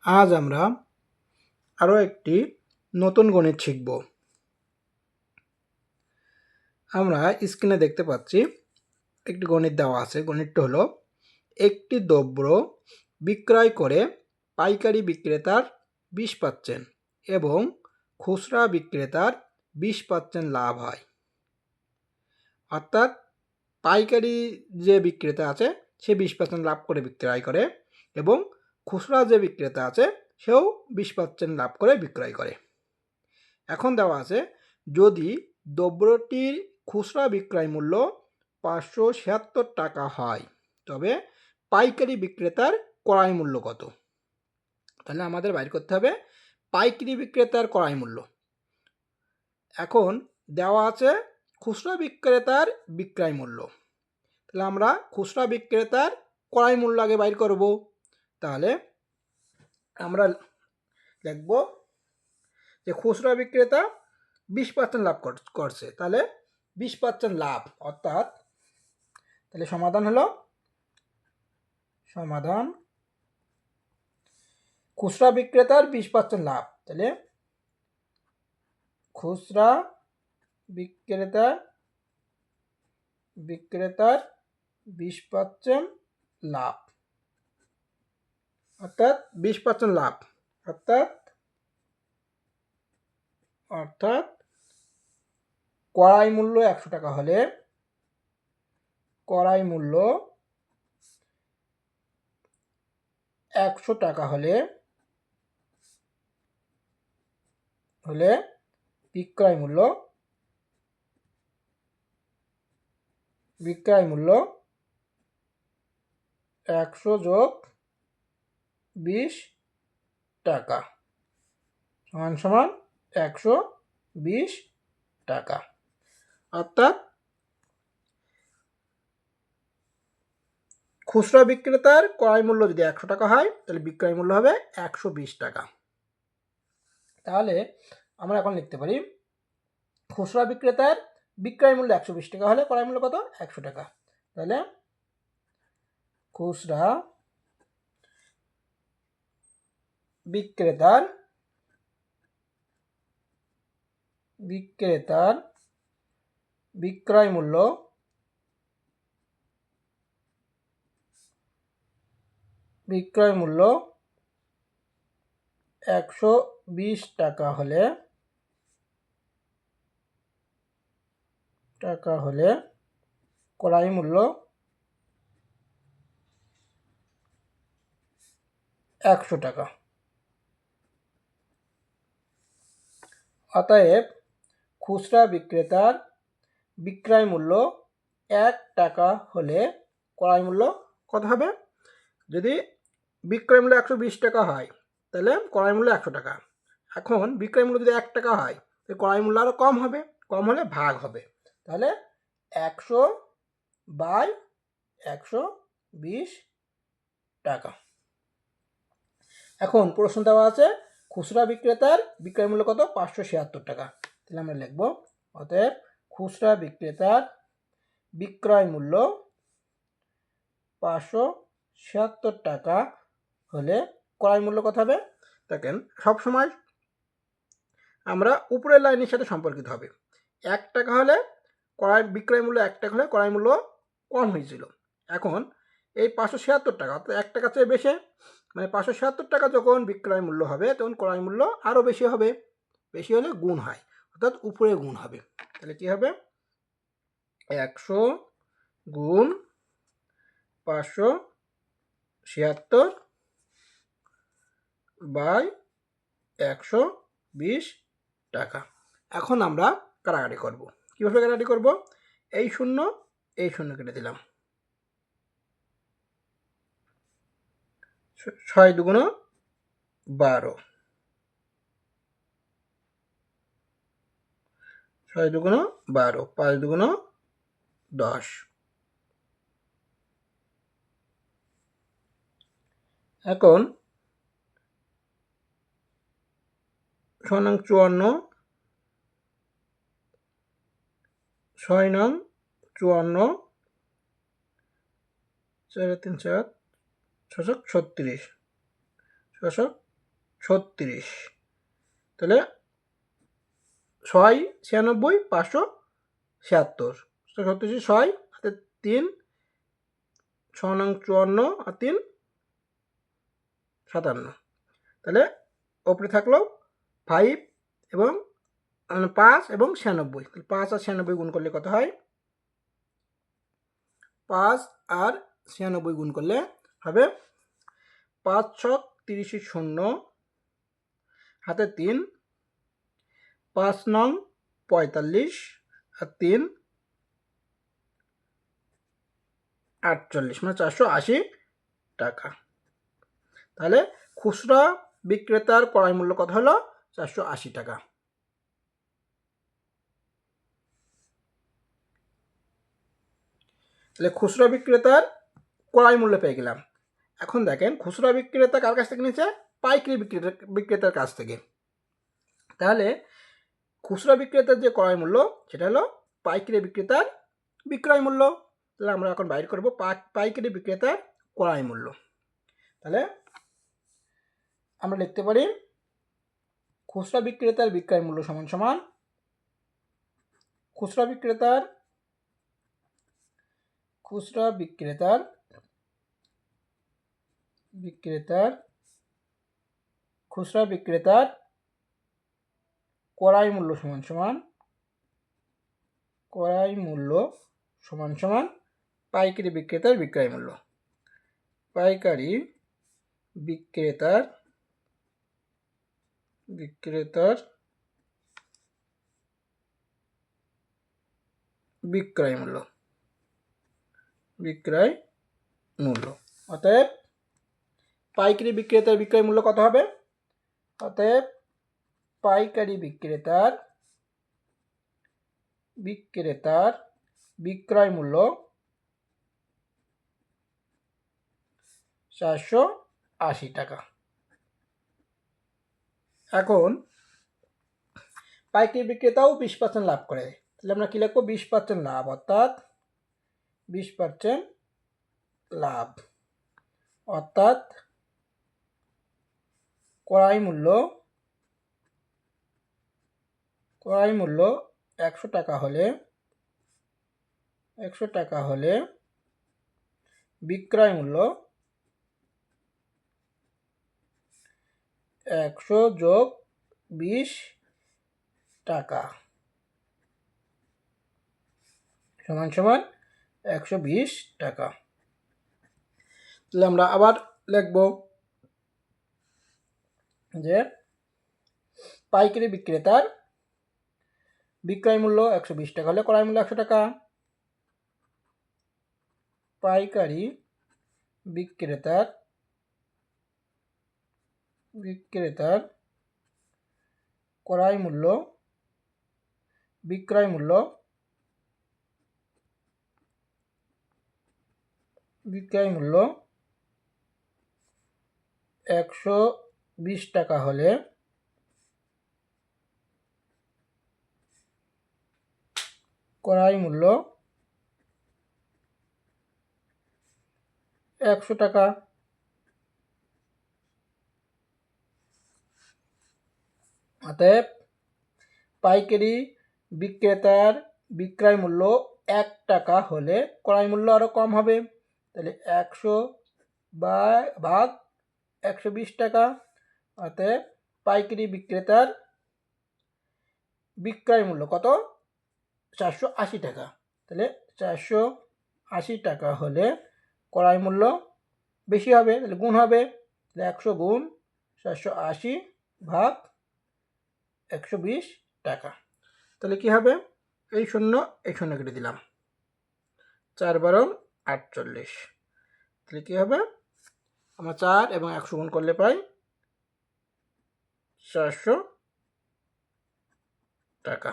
আজ আমরা আরও একটি নতুন গণিত শিখব। আমরা স্ক্রিনে দেখতে পাচ্ছি একটি গণিত দেওয়া আছে। গণিতটা হলো, একটি দ্রব্য বিক্রয় করে পাইকারি বিক্রেতার 20 পাচ্ছেন এবং খুচরা বিক্রেতার 20% লাভ হয়। অর্থাৎ পাইকারি যে বিক্রেতা আছে সে 20% লাভ করে বিক্রয় করে এবং খুচরা যে বিক্রেতা আছে সেও 20% লাভ করে বিক্রয় করে। এখন দেওয়া আছে, যদি দ্রব্যটির খুচরা বিক্রয় মূল্য 576 টাকা হয় তবে পাইকারি বিক্রেতার ক্রয় মূল্য কত? তাহলে আমাদের বাইর করতে হবে পাইকারি বিক্রেতার ক্রয় মূল্য। এখন দেওয়া আছে খুচরা বিক্রেতার বিক্রয় মূল্য। তাহলে আমরা খুচরা বিক্রেতার ক্রয় মূল্য আগে বাইর করব। তাহলে আমরা লিখব যে খুচরা বিক্রেতা 20% লাভ করছে, তাহলে 20% লাভ, অর্থাৎ তাহলে সমাধান হলো, সমাধান খুচরা বিক্রেতার 20% লাভ। তাহলে খুচরা বিক্রেতার 20% লাভ, অর্থাৎ 20% লাভ, অর্থাৎ ক্রয় মূল্য 100 টাকা হলে ক্রয় মূল্য 100 টাকা হলে বিক্রয় মূল্য 100 যোগ 20 টাকা সমান 120 টাকা। অর্থাৎ খুচরা বিক্রেতার ক্রয় মূল্য যদি 100 টাকা হয় তাহলে বিক্রয় মূল্য হবে 120 টাকা। তাহলে আমরা এখন লিখতে পারি খুচরা বিক্রেতার বিক্রয় মূল্য 120 টাকা হলে ক্রয় মূল্য কত? 100 টাকা। তাহলে খুচরা বিক্রেতার বিক্রয় মূল্য 120 টাকা হলে ক্রয় মূল্য 100 টাকা। অতএব খুচরা বিক্রেতার বিক্রয় মূল্য 1 টাকা হলে ক্রয় মূল্য কত হবে? যদি বিক্রয় মূল্য 120 টাকা হয় তাহলে ক্রয় মূল্য 100 টাকা। এখন বিক্রয় মূল্য যদি 1 টাকা হয় তাহলে ক্রয় মূল্য আরও কম হবে, কম হলে ভাগ হবে। তাহলে 100/120 টাকা। এখন প্রশ্ন দেওয়া আছে খুচরা বিক্রেতার বিক্রয় মূল্য কত? 576 টাকা। তাহলে আমরা লিখব, অতএব খুচরা বিক্রেতার বিক্রয় মূল্য 576 টাকা হলে ক্রয় মূল্য কত হবে? দেখেন, সবসময় আমরা উপরের লাইনের সাথে সম্পর্কিত হবে। 1 টাকা হলে বিক্রয় মূল্য 1 টাকা হলে ক্রয় মূল্য কম হয়েছিল। এখন এই 576 টাকা, অর্থাৎ 1 টাকা চেয়ে বেশি, মানে 576 টাকা যখন বিক্রয় মূল্য হবে তখন ক্রয় মূল্য আরও বেশি হবে। বেশি হলে গুণ হয়, অর্থাৎ উপরে গুণ হবে। তাহলে কি হবে? 100 গুণ 576/120 টাকা। এখন আমরা কাটাকাটি করব। কীভাবে কাটাকাটি করব? এই শূন্য কেটে দিলাম, 6 দুগুণ 12, 6 দুগুণ 12, 5 দুগুণ 10। এখন 6 নং 54, 6 নং 54, 4 3 7, 6 36, 36, তাহলে 6 96 576, 36 6 হাতে 3, 6 নং 54 আর 3 57, তাহলে ওপরে থাকলো 5 এবং 5 এবং 96, তাহলে 5 আর 96 গুণ করলে কত হয়? 5 আর 96 গুণ করলে হবে 5 ছক 30 শূন্য, হাতে 3, 5 নং 45 আর 3 48, মানে 480 টাকা। তাহলে খুচরা বিক্রেতার ক্রয় মূল্য কত হলো? 480 টাকা। তাহলে খুচরা বিক্রেতার ক্রয় মূল্য পেয়ে গেলাম। এখন দেখেন খুচরা বিক্রেতা কার কাছ থেকে নিয়েছে? পাইকারি বিক্রেতার কাছ থেকে। তাহলে খুচরা বিক্রেতার যে ক্রয় মূল্য সেটা হলো পাইকারি বিক্রেতার বিক্রয় মূল্য। তাহলে আমরা এখন বাইর করব পাইকারি বিক্রেতার ক্রয় মূল্য। তাহলে আমরা লিখতে পারি খুচরা বিক্রেতার বিক্রয় মূল্য সমান সমান খুচরা বিক্রেতার ক্রয় মূল্য সমান সমান পাইকারি বিক্রেতার বিক্রয় মূল্য। পাইকারি বিক্রেতার বিক্রয় মূল্য। অতএব পাইকারি বিক্রেতার বিক্রয় মূল্য কত হবে? অতএব পাইকারি বিক্রেতার বিক্রয় মূল্য 480 টাকা। এখন পাইকারি বিক্রেতাও 20% লাভ করে, তাহলে আমরা কি লিখবো? 20% লাভ, অর্থাৎ 20% লাভ, অর্থাৎ ক্রয় মূল্য 100 টাকা হলে বিক্রয় মূল্য 100 যোগ 20 টাকা সমান সমান 120 টাকা। তাহলে আমরা আবার লিখব যে পাইকারি বিক্রেতার বিক্রয় মূল্য 120 টাকা হলে ক্রয় মূল্য 100 টাকা। পাইকারি বিক্রেতার বিক্রয় মূল্য 120 টাকা হলে ক্রয় মূল্য 100 টাকা। অতএব পাইকারি বিক্রেতার বিক্রয় মূল্য 1 টাকা হলে ক্রয় মূল্য আরও কম হবে, তাহলে 100 ভাগ 120 টাকা। অতএব পাইকারি বিক্রেতার বিক্রয় মূল্য কত? 480 টাকা। তাহলে 480 টাকা হলে ক্রয় মূল্য বেশি হবে, তাহলে গুণ হবে, তাহলে 100 গুণ 480 ভাগ 120 টাকা। তাহলে কি হবে? এই শূন্য কেটে দিলাম, 4 12 48, তাহলে কি হবে? আমরা 4 এবং 100 গুণ করলে পাই 400 টাকা।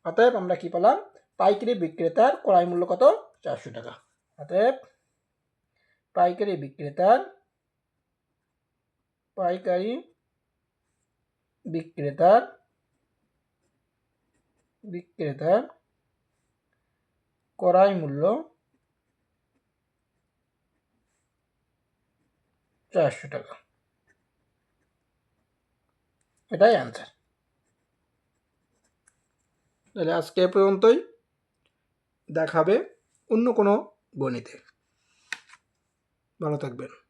অতএব আমরা কি পেলাম? পাইকারি বিক্রেতার ক্রয় মূল্য কত? 400 টাকা। অতএব পাইকারি বিক্রেতার ক্রয় মূল্য 400 টাকা। এটাই অ্যান্সার। তাহলে আজকে এ পর্যন্তই, দেখাবে অন্য কোনো গণিতে। ভালো থাকবেন।